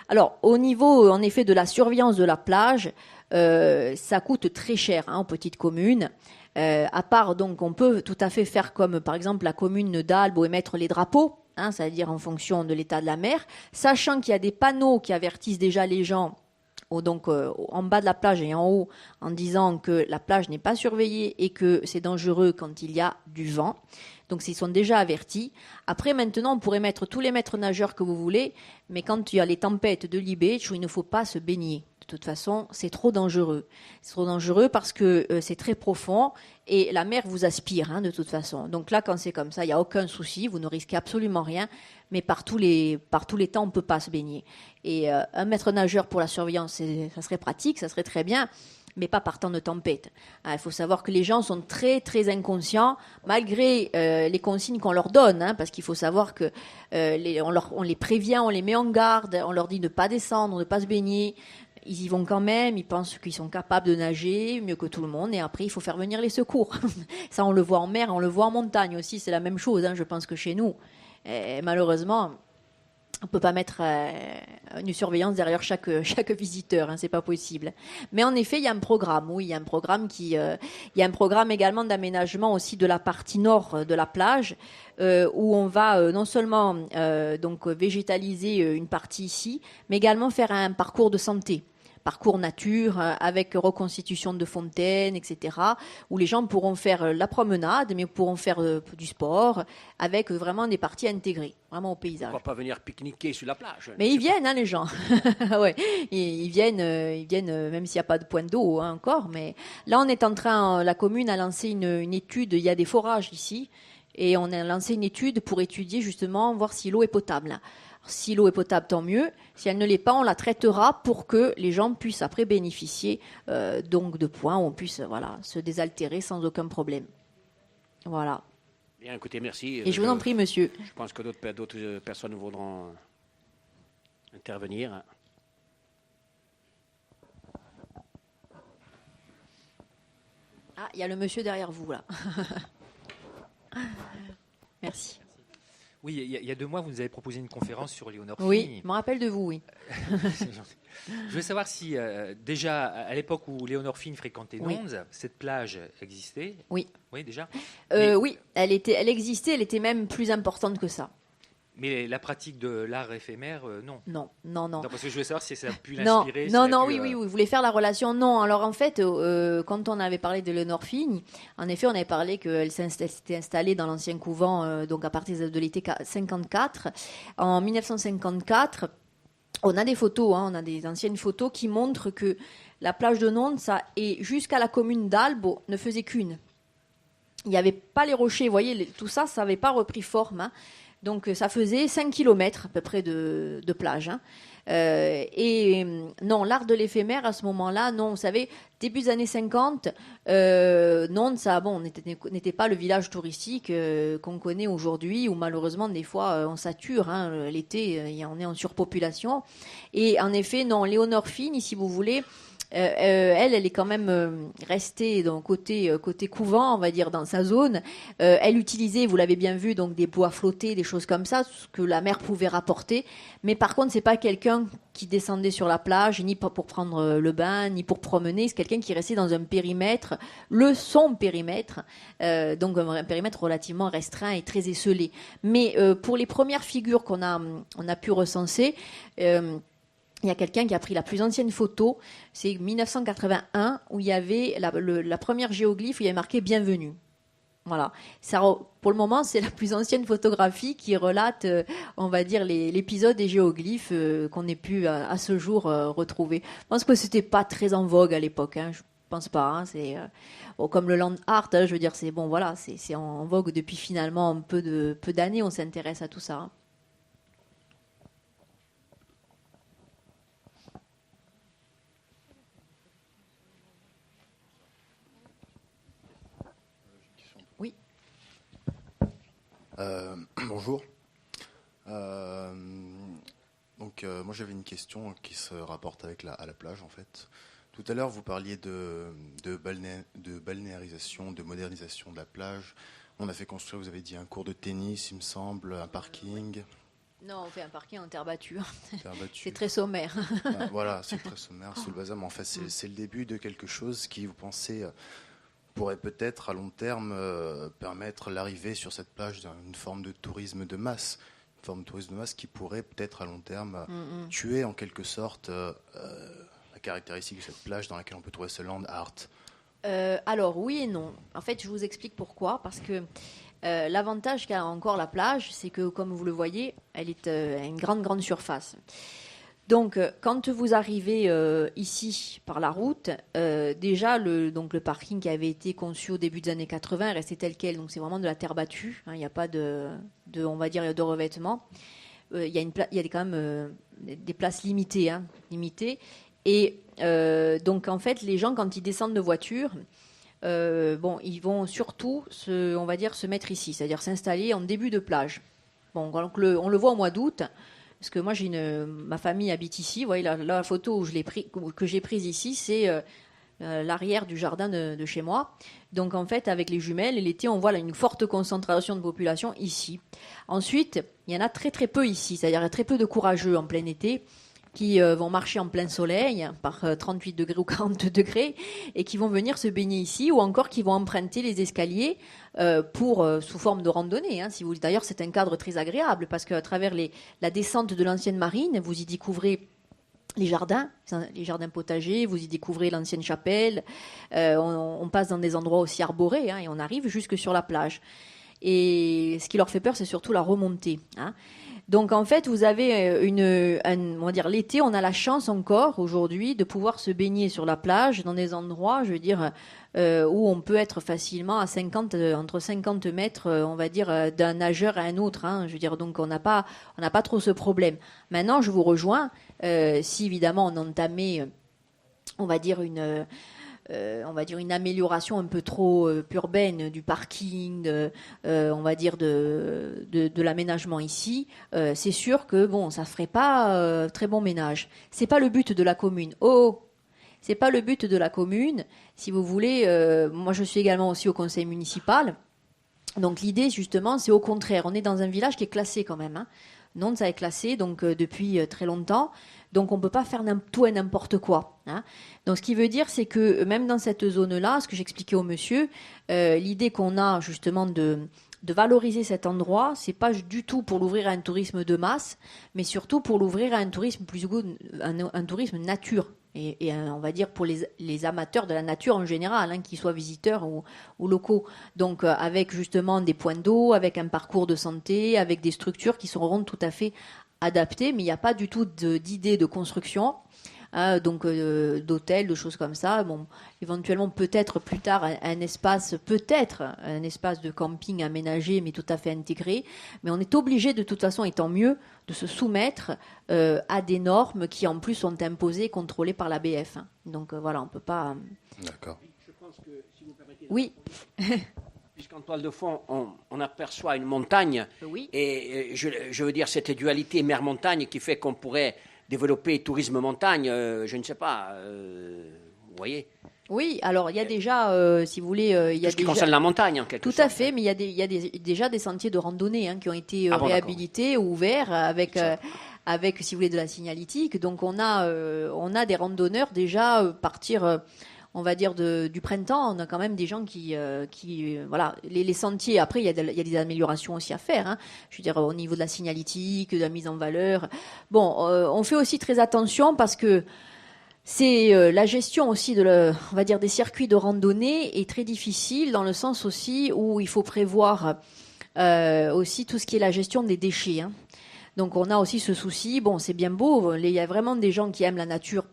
Alors, au niveau, en effet, de la surveillance de la plage, ça coûte très cher aux petites communes. À part, donc, on peut tout à fait faire comme, par exemple, la commune d'Albo et mettre les drapeaux, c'est-à-dire en fonction de l'état de la mer, sachant qu'il y a des panneaux qui avertissent déjà les gens en bas de la plage et en haut, en disant que la plage n'est pas surveillée et que c'est dangereux quand il y a du vent. Donc, ils sont déjà avertis. Après, maintenant, on pourrait mettre tous les maîtres nageurs que vous voulez, mais quand il y a les tempêtes de Libèche, il ne faut pas se baigner. De toute façon, c'est trop dangereux. C'est trop dangereux parce que c'est très profond et la mer vous aspire, de toute façon. Donc là, quand c'est comme ça, il n'y a aucun souci, vous ne risquez absolument rien. Mais par tous les temps, on ne peut pas se baigner. Et un maître nageur pour la surveillance, ça serait pratique, ça serait très bien. mais pas par temps de tempête. Il faut savoir que les gens sont très très inconscients malgré les consignes qu'on leur donne, hein, parce qu'il faut savoir que on les prévient, on les met en garde, on leur dit de ne pas descendre, de ne pas se baigner. Ils y vont quand même, ils pensent qu'ils sont capables de nager mieux que tout le monde, et après il faut faire venir les secours. Ça, on le voit en mer, on le voit en montagne aussi, c'est la même chose, hein, je pense que chez nous. Et malheureusement, on ne peut pas mettre une surveillance derrière chaque visiteur, hein, c'est pas possible. Mais en effet, il y a un programme, oui, il y a un programme il y a un programme également d'aménagement aussi de la partie nord de la plage, où on va non seulement donc végétaliser une partie ici, mais également faire un parcours de santé. Parcours nature, avec reconstitution de fontaines, etc., où les gens pourront faire la promenade, mais pourront faire du sport, avec vraiment des parties intégrées, vraiment au paysage. Pourquoi pas venir pique-niquer sur la plage? Mais ils viennent, hein, les gens. Ouais. Ils viennent, même s'il n'y a pas de point d'eau hein, encore. Mais là, on est en train, la commune a lancé une étude, il y a des forages ici, et on a lancé une étude pour étudier justement, voir si l'eau est potable. Si l'eau est potable, tant mieux. Si elle ne l'est pas, on la traitera pour que les gens puissent après bénéficier donc de points où on puisse se désaltérer sans aucun problème. Voilà. Bien, écoutez, merci. Et je vous en prie, monsieur. Je pense que d'autres personnes voudront intervenir. Ah, il y a le monsieur derrière vous, là. Merci. Oui, il y a 2 mois, vous nous avez proposé une conférence sur Léonore Oui, Fine. je me rappelle de vous, oui. Je veux savoir si, déjà, à l'époque où Léonore Fine fréquentait Nonze, cette plage existait. Oui. Oui, déjà. Oui, elle existait, elle était même plus importante que ça. Mais la pratique de l'art éphémère, non. Non. Parce que je voulais savoir si ça a pu Non, l'inspirer. oui, vous voulez faire la relation. Non, alors en fait, quand on avait parlé de Léonore Fine, en effet, on avait parlé qu'elle s'était installée dans l'ancien couvent, donc à partir de l'été 54. En 1954, on a des photos, hein, on a des anciennes photos qui montrent que la plage de Nonde, ça, et jusqu'à la commune d'Albo, ne faisait qu'une. Il n'y avait pas les rochers, vous voyez, tout ça, ça n'avait pas repris forme, hein. Donc ça faisait 5 km à peu près de plage. Hein. Non, l'art de l'éphémère à ce moment-là, non, vous savez, début des années 50, non, ça, bon, n'était pas le village touristique qu'on connaît aujourd'hui, où malheureusement des fois on sature. Hein, l'été, on est en surpopulation. Et en effet, non, Léonore Fine, si vous voulez. Elle est quand même restée donc côté couvent, on va dire, dans sa zone. Elle utilisait, vous l'avez bien vu, donc des bois flottés, des choses comme ça, ce que la mer pouvait rapporter. Mais par contre, c'est pas quelqu'un qui descendait sur la plage, ni pour prendre le bain, ni pour promener. C'est quelqu'un qui restait dans un périmètre, son périmètre, donc un périmètre relativement restreint et très esselé. Mais pour les premières figures on a pu recenser. Il y a quelqu'un qui a pris la plus ancienne photo, c'est 1981, où il y avait la première géoglyphe où il y avait marqué « Bienvenue ». Voilà. Ça, pour le moment, c'est la plus ancienne photographie qui relate, on va dire, l'épisode des géoglyphes qu'on ait pu à ce jour retrouver. Je pense que c'était pas très en vogue à l'époque. Hein. Je pense pas. Hein. C'est comme le land art. Hein, je veux dire, c'est bon, voilà, c'est en vogue depuis finalement peu d'années. On s'intéresse à tout ça. Hein. Bonjour. Moi j'avais une question qui se rapporte à la plage en fait. Tout à l'heure vous parliez de balnéarisation, de modernisation de la plage. On a fait construire, vous avez dit, un cours de tennis, il me semble, un parking. Non, on fait un parking en terre battue. Terre battue. C'est très sommaire. Voilà, c'est très sommaire, sous le bazar, mais en fait c'est le début de quelque chose qui, vous pensez, pourrait peut-être à long terme permettre l'arrivée sur cette plage d'une forme de tourisme de masse. Une forme de tourisme de masse qui pourrait peut-être à long terme tuer en quelque sorte la caractéristique de cette plage dans laquelle on peut trouver ce land art. Alors oui et non. En fait, je vous explique pourquoi. Parce que l'avantage qu'a encore la plage, c'est que, comme vous le voyez, elle est à une grande surface. Donc, quand vous arrivez ici par la route, déjà le parking qui avait été conçu au début des années 80 est resté tel quel. Donc, c'est vraiment de la terre battue. Hein, il n'y a pas on va dire, de revêtement. Il y a quand même des places limitées, hein, limitées. Et donc en fait, les gens quand ils descendent de voiture, ils vont surtout on va dire se mettre ici, c'est-à-dire s'installer en début de plage. Bon, donc on le voit au mois d'août. Parce que moi, ma famille habite ici. Vous voyez, la photo que j'ai prise ici, c'est l'arrière du jardin de chez moi. Donc, en fait, avec les jumelles, l'été, on voit là, une forte concentration de population ici. Ensuite, il y en a très, très peu ici. C'est-à-dire, il y a très peu de courageux en plein été qui vont marcher en plein soleil par 38 degrés ou 40 degrés et qui vont venir se baigner ici ou encore qui vont emprunter les escaliers sous forme de randonnée. Si vous voulez. D'ailleurs, c'est un cadre très agréable parce qu'à travers la descente de l'ancienne marine, vous y découvrez les jardins potagers, vous y découvrez l'ancienne chapelle. On passe dans des endroits aussi arborés et on arrive jusque sur la plage. Et ce qui leur fait peur, c'est surtout la remontée. Donc en fait, vous avez on va dire l'été, on a la chance encore aujourd'hui de pouvoir se baigner sur la plage dans des endroits, je veux dire, où on peut être facilement entre 50 mètres, on va dire, d'un nageur à un autre. Je veux dire, donc on n'a pas trop ce problème. Maintenant, je vous rejoins. Si évidemment on entamait, on va dire une amélioration un peu trop urbaine du parking, on va dire de l'aménagement ici, c'est sûr que ça ferait pas très bon ménage. C'est pas le but de la commune. C'est pas le but de la commune. Si vous voulez, moi je suis également aussi au conseil municipal. Donc l'idée justement, c'est au contraire, on est dans un village qui est classé quand même. Nantes, ça est classé donc depuis très longtemps. Donc on ne peut pas faire tout et n'importe quoi. Donc ce qui veut dire, c'est que même dans cette zone-là, ce que j'expliquais au monsieur, l'idée qu'on a justement de valoriser cet endroit, c'est pas du tout pour l'ouvrir à un tourisme de masse, mais surtout pour l'ouvrir à un tourisme un tourisme nature. Et on va dire pour les amateurs de la nature en général, qu'ils soient visiteurs ou locaux. Donc avec justement des points d'eau, avec un parcours de santé, avec des structures qui seront tout à fait adaptées, mais il n'y a pas du tout d'idée de construction. D'hôtels, de choses comme ça. Éventuellement, peut-être plus tard, un espace de camping aménagé, mais tout à fait intégré. Mais on est obligé, de toute façon, et tant mieux, de se soumettre à des normes qui, en plus, sont imposées, contrôlées par la BF. Donc voilà, on ne peut pas... D'accord. Je pense que, si vous permettez... Oui. Puisqu'en toile de fond, on aperçoit une montagne, Oui. Et je veux dire, cette dualité mer-montagne qui fait qu'on pourrait développer tourisme montagne, je ne sais pas, vous voyez. Oui, alors il y a déjà, si vous voulez, il y a tout ce qui concerne la montagne, en quelque sorte. Tout à fait, mais il y a déjà des sentiers de randonnée qui ont été réhabilités ou ouverts avec, si vous voulez, de la signalétique. Donc on a des randonneurs déjà partir. On va dire du printemps, on a quand même des gens qui voilà, les sentiers. Après, il y a des améliorations aussi à faire. Je veux dire, au niveau de la signalétique, de la mise en valeur. Bon, on fait aussi très attention parce que c'est la gestion aussi on va dire des circuits de randonnée est très difficile dans le sens aussi où il faut prévoir aussi tout ce qui est la gestion des déchets. Donc, on a aussi ce souci. Bon, c'est bien beau. Il y a vraiment des gens qui aiment la nature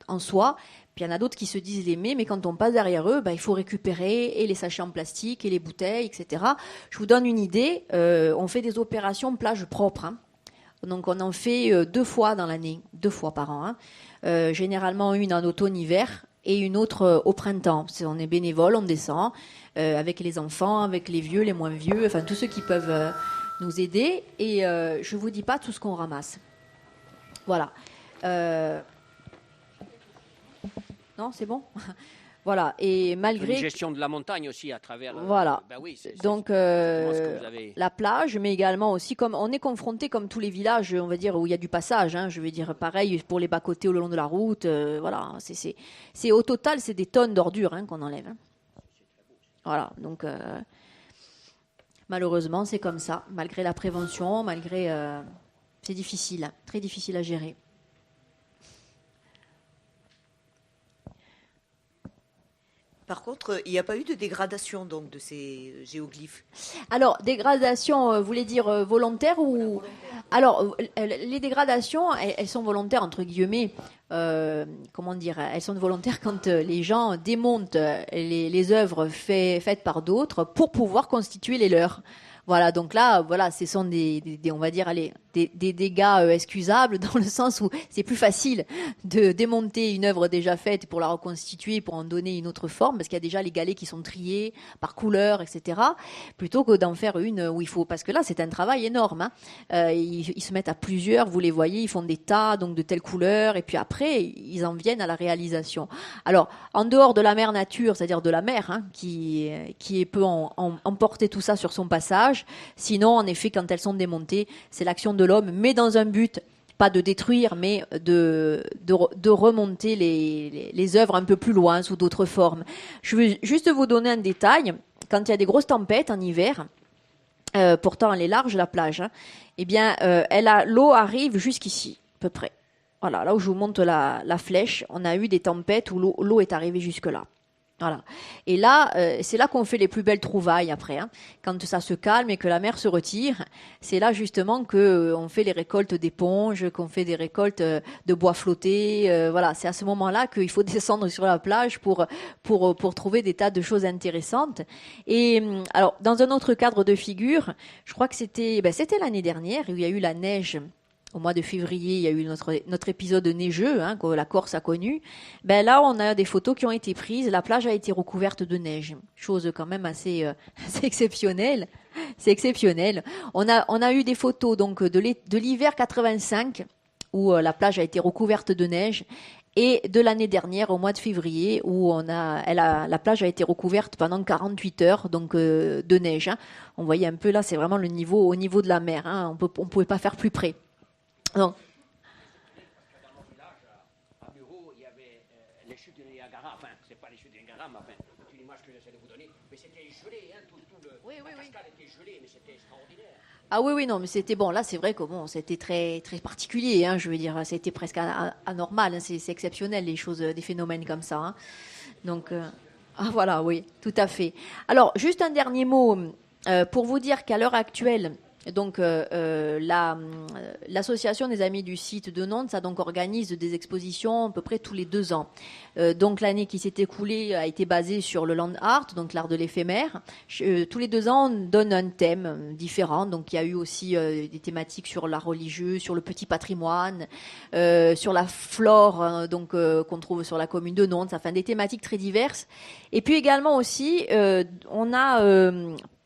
en soi. Puis il y en a d'autres qui se disent l'aimer, mais quand on passe derrière eux, il faut récupérer et les sachets en plastique et les bouteilles, etc. Je vous donne une idée. On fait des opérations plage propre. Donc on en fait 2 fois dans l'année, 2 fois par an. Généralement une en automne-hiver et une autre au printemps. On est bénévole, on descend avec les enfants, avec les vieux, les moins vieux, enfin tous ceux qui peuvent nous aider. Et je vous dis pas tout ce qu'on ramasse. Voilà. Non, c'est bon. Voilà. Et malgré une gestion de la montagne aussi à travers. Voilà. Oui, donc la plage, mais également aussi comme on est confronté comme tous les villages, on va dire où il y a du passage. Je veux dire pareil pour les bas côtés au long de la route. Voilà. C'est au total c'est des tonnes d'ordures qu'on enlève. Voilà. Donc malheureusement c'est comme ça. Malgré la prévention, malgré c'est difficile, très difficile à gérer. Par contre, il n'y a pas eu de dégradation donc de ces géoglyphes. Alors, dégradation, vous voulez dire volontaire ou volontaire. Alors, les dégradations, elles sont volontaires entre guillemets. Comment dire? Elles sont volontaires quand les gens démontent les œuvres faites par d'autres pour pouvoir constituer les leurs. Voilà. Donc là, voilà, ce sont des on va dire, allez, des dégâts excusables, dans le sens où c'est plus facile de démonter une œuvre déjà faite pour la reconstituer, pour en donner une autre forme, parce qu'il y a déjà les galets qui sont triés par couleur, etc., plutôt que d'en faire une où il faut, parce que là c'est un travail énorme, hein. Ils se mettent à plusieurs, vous les voyez, ils font des tas donc de telles couleurs, et puis après ils en viennent à la réalisation. Alors en dehors de la mère nature, c'est-à-dire de la mer, hein, qui peut emporter tout ça sur son passage, sinon en effet quand elles sont démontées, c'est l'action de l'homme, mais dans un but pas de détruire, mais de remonter les œuvres un peu plus loin, sous d'autres formes. Je veux juste vous donner un détail. Quand il y a des grosses tempêtes en hiver, pourtant elle est large la plage, hein, eh bien l'eau arrive jusqu'ici, à peu près. Voilà, là où je vous montre la flèche, on a eu des tempêtes où l'eau est arrivée jusque-là. Voilà. Et là, c'est là qu'on fait les plus belles trouvailles après, hein. Quand ça se calme et que la mer se retire, c'est là justement que on fait les récoltes d'éponges, qu'on fait des récoltes de bois flottés. Voilà, c'est à ce moment-là qu'il faut descendre sur la plage pour trouver des tas de choses intéressantes. Et alors, dans un autre cadre de figure, je crois que c'était l'année dernière où il y a eu la neige. Au mois de février, il y a eu notre épisode neigeux, hein, que la Corse a connu. Ben là, on a des photos qui ont été prises. La plage a été recouverte de neige, chose quand même assez exceptionnelle. C'est exceptionnel. On a eu des photos donc de l'hiver 85 où la plage a été recouverte de neige, et de l'année dernière au mois de février où la plage a été recouverte pendant 48 heures donc de neige, hein. On voyait un peu là, c'est vraiment au niveau de la mer, hein. On pouvait pas faire plus près. Non. Dans mon village, à Muro, il y avait les chutes du Niagara. Enfin, c'est pas les chutes du Niagara, mais enfin, c'est une image que j'essaie de vous donner. Mais c'était gelé, hein, la cascade était gelée, mais c'était extraordinaire. Ah oui, non, mais c'était bon. Là, c'est vrai que bon, c'était très, très particulier, hein, je veux dire, c'était presque anormal, hein, c'est exceptionnel, les choses, des phénomènes comme ça, hein. Donc, voilà, oui, tout à fait. Alors, juste un dernier mot pour vous dire qu'à l'heure actuelle, donc l'association des Amis du site de Nantes, ça donc organise des expositions à peu près tous les 2 ans. Donc l'année qui s'est écoulée a été basée sur le land art, donc l'art de l'éphémère. Tous les 2 ans, on donne un thème différent. Donc il y a eu aussi des thématiques sur l'art religieux, sur le petit patrimoine, sur la flore, donc qu'on trouve sur la commune de Nantes. Enfin, des thématiques très diverses. Et puis également aussi, on a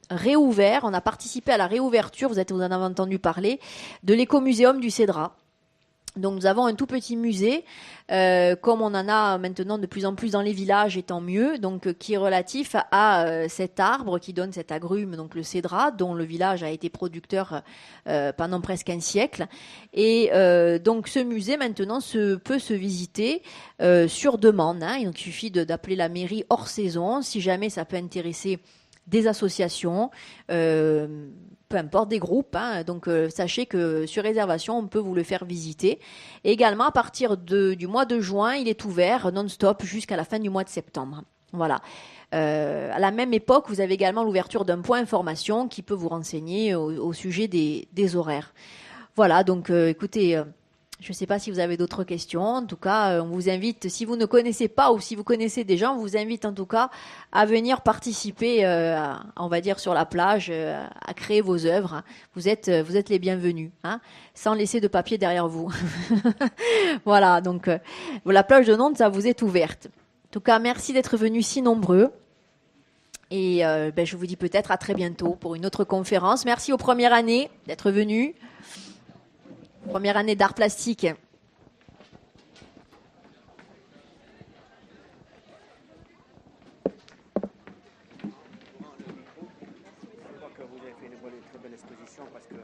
réouvert, on a participé à la réouverture, vous en avez entendu parler, de l'écomuséum du Cédrat. Donc nous avons un tout petit musée, comme on en a maintenant de plus en plus dans les villages, et tant mieux, donc qui est relatif à cet arbre qui donne cet agrume, donc le cédrat, dont le village a été producteur pendant presque un siècle. Et donc ce musée maintenant peut se visiter sur demande, hein. Il suffit d'appeler la mairie hors saison, si jamais ça peut intéresser des associations, peu importe, des groupes, hein. Donc sachez que sur réservation, on peut vous le faire visiter. Et également, à partir du mois de juin, il est ouvert non-stop jusqu'à la fin du mois de septembre. Voilà. À la même époque, vous avez également l'ouverture d'un point information qui peut vous renseigner au sujet des horaires. Voilà, donc écoutez... je ne sais pas si vous avez d'autres questions. En tout cas, on vous invite, si vous ne connaissez pas ou si vous connaissez des gens, on vous invite en tout cas à venir participer, on va dire, sur la plage, à créer vos œuvres. Vous êtes les bienvenus, hein, sans laisser de papier derrière vous. Voilà, donc la plage de Nantes, ça vous est ouverte. En tout cas, merci d'être venus si nombreux. Et je vous dis peut-être à très bientôt pour une autre conférence. Merci aux premières années d'être venus. Première année d'art plastique. Une fois que vous avez fait une très belle exposition, parce que